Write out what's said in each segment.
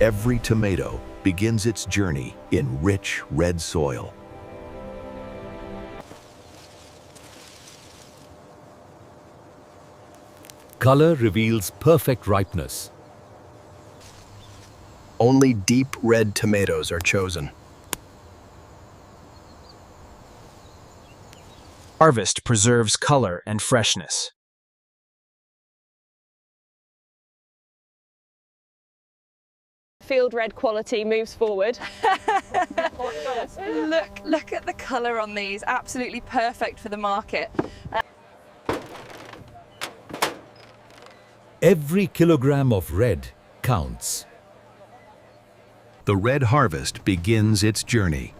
Every tomato begins its journey in rich red soil. Color reveals perfect ripeness. Only deep red tomatoes are chosen. Harvest preserves color and freshness. Field red quality moves forward. Look at the colour on these, absolutely perfect for the market. Every kilogram of red counts. The red harvest begins its journey.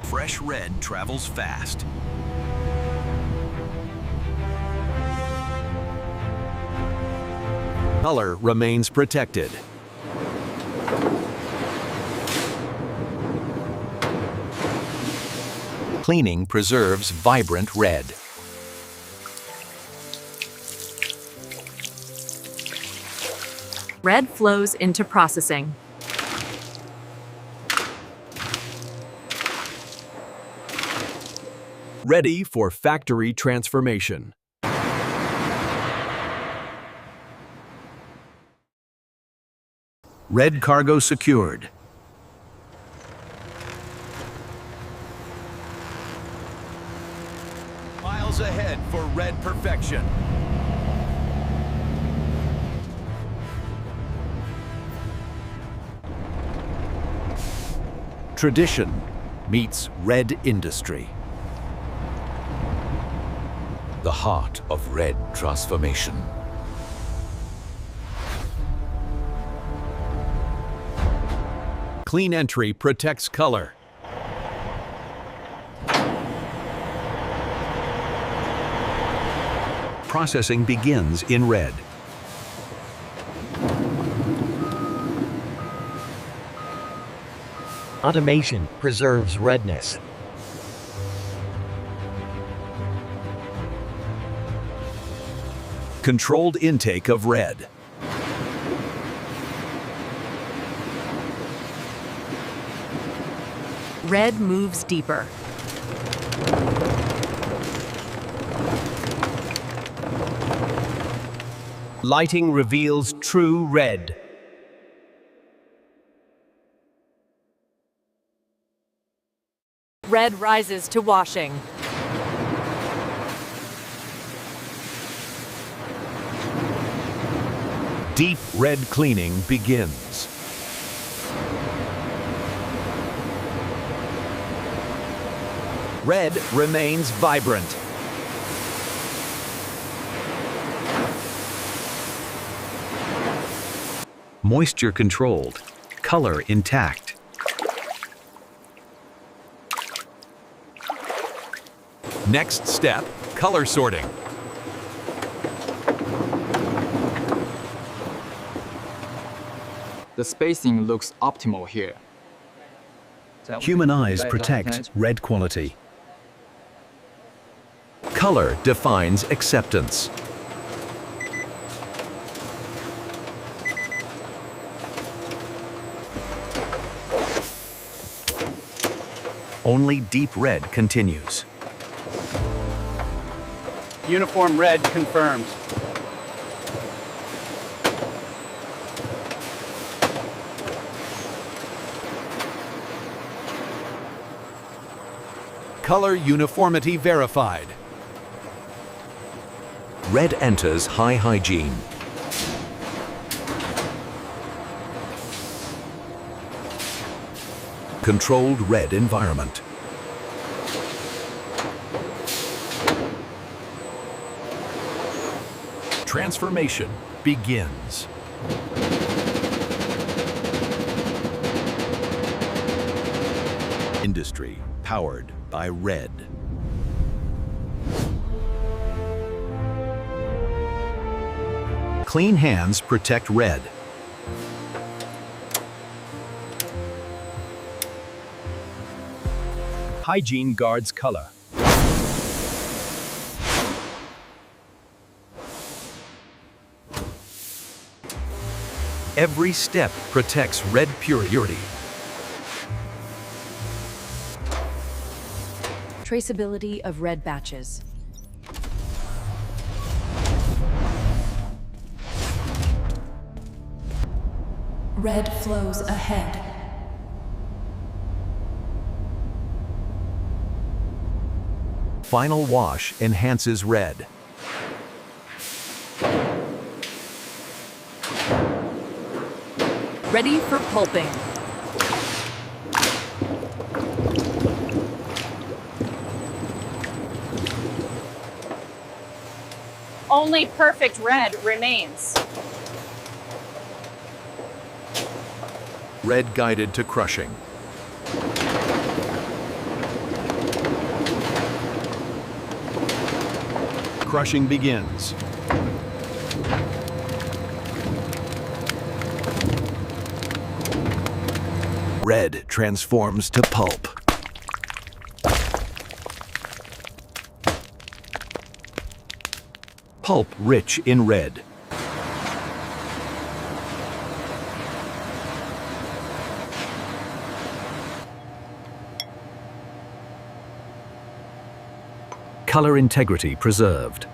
Fresh red travels fast. Color remains protected. Cleaning preserves vibrant red. Red flows into processing. Ready for factory transformation. Red cargo secured. Miles ahead for red perfection. Tradition meets red industry. The heart of red transformation. Clean entry protects color. Processing begins in red. Automation preserves redness. Controlled intake of red. Red moves deeper. Lighting reveals true red. Red rises to washing. Deep red cleaning begins. Red remains vibrant. Moisture controlled, color intact. Next step, color sorting. The spacing looks optimal here. Human eyes protect red quality. Color defines acceptance. Only deep red continues. Uniform red confirmed. Color uniformity verified. Red enters high hygiene. Controlled red environment. Transformation begins. Industry powered by red. Clean hands protect red. Hygiene guards color. Every step protects red purity. Traceability of red batches. Red flows ahead. Final wash enhances red. Ready for pulping. Only perfect red remains. Red guided to crushing. Crushing begins. Red transforms to pulp. Pulp rich in red. Color integrity preserved.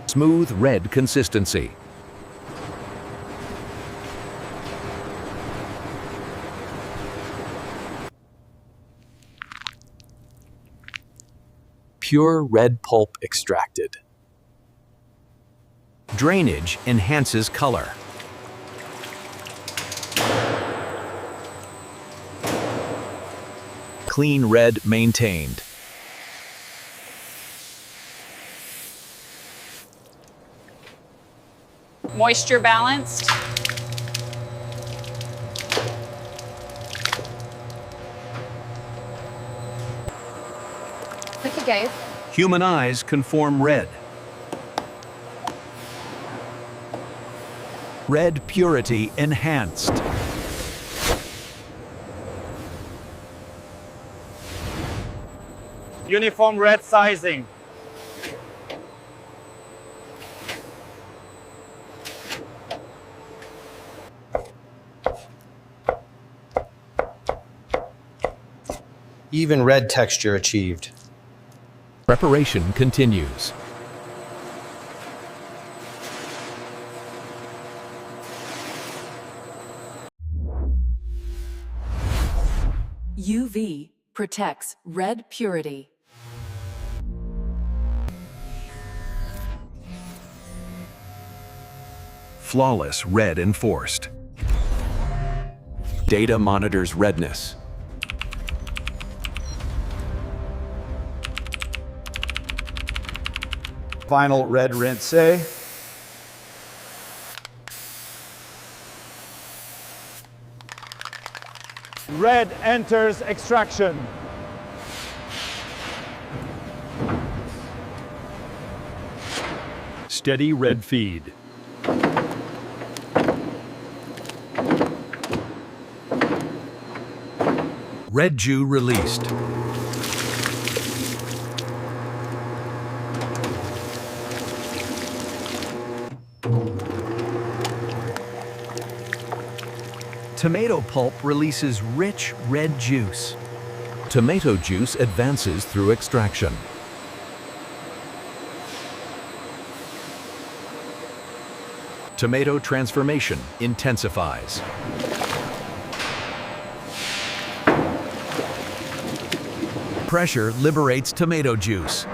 Smooth red consistency. Pure red pulp extracted. Drainage enhances color. Clean red maintained. Moisture balanced. Click again. Human eyes conform red. Red purity enhanced. Uniform red sizing. Even red texture achieved. Preparation continues. UV protects red purity. Flawless red enforced. Data monitors redness. Final red rinse. Red enters extraction. Steady red feed. Red Jew released. Tomato pulp releases rich red juice. Tomato juice advances through extraction. Tomato transformation intensifies. Pressure liberates tomato juice.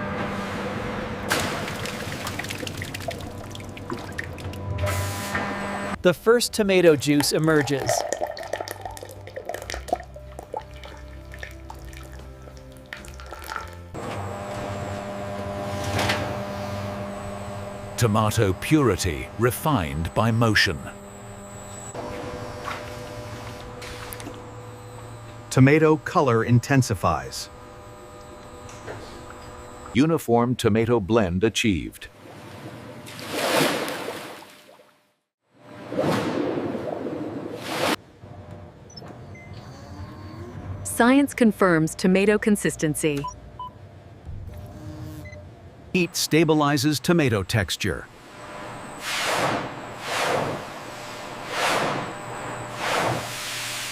The first tomato juice emerges. Tomato purity refined by motion. Tomato color intensifies. Uniform tomato blend achieved. Science confirms tomato consistency. Heat stabilizes tomato texture.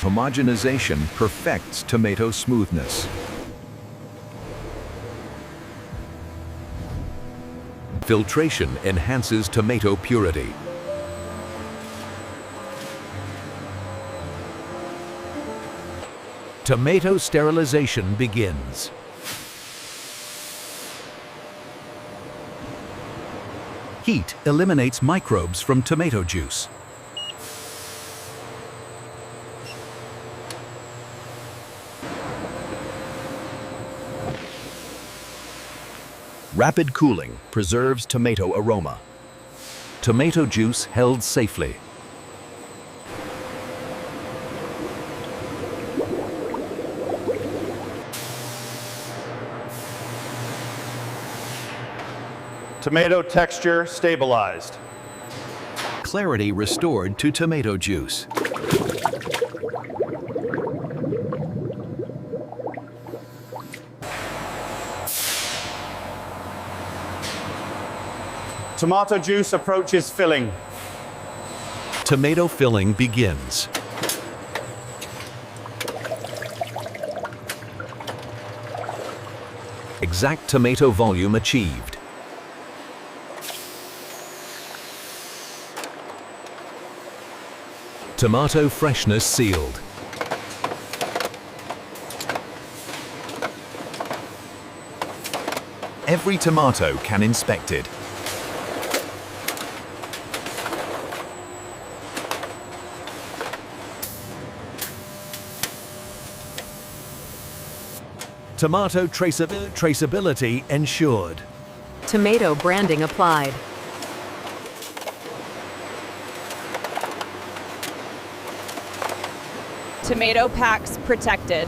homogenization perfects tomato smoothness. Filtration enhances tomato purity. Tomato sterilization begins. Heat eliminates microbes from tomato juice. Rapid cooling preserves tomato aroma. Tomato juice held safely. Tomato texture stabilized. Clarity restored to tomato juice. Tomato juice approaches filling. Tomato filling begins. Exact tomato volume achieved. Tomato freshness sealed. Every tomato can inspected. Tomato traceability ensured. Tomato branding applied. Tomato packs protected.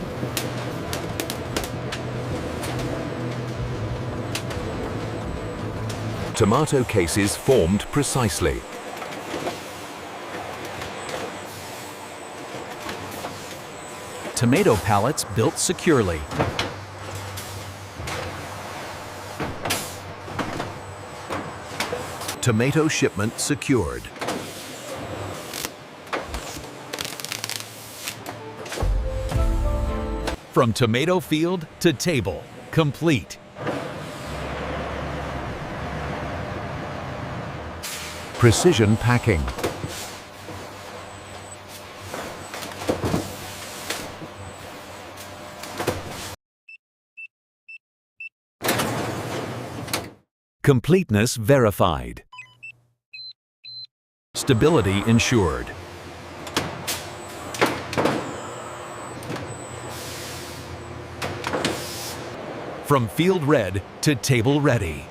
Tomato cases formed precisely. Tomato pallets built securely. Tomato shipment secured. From tomato field to table, complete. Precision packing. Completeness verified. Stability ensured. From field red to table ready.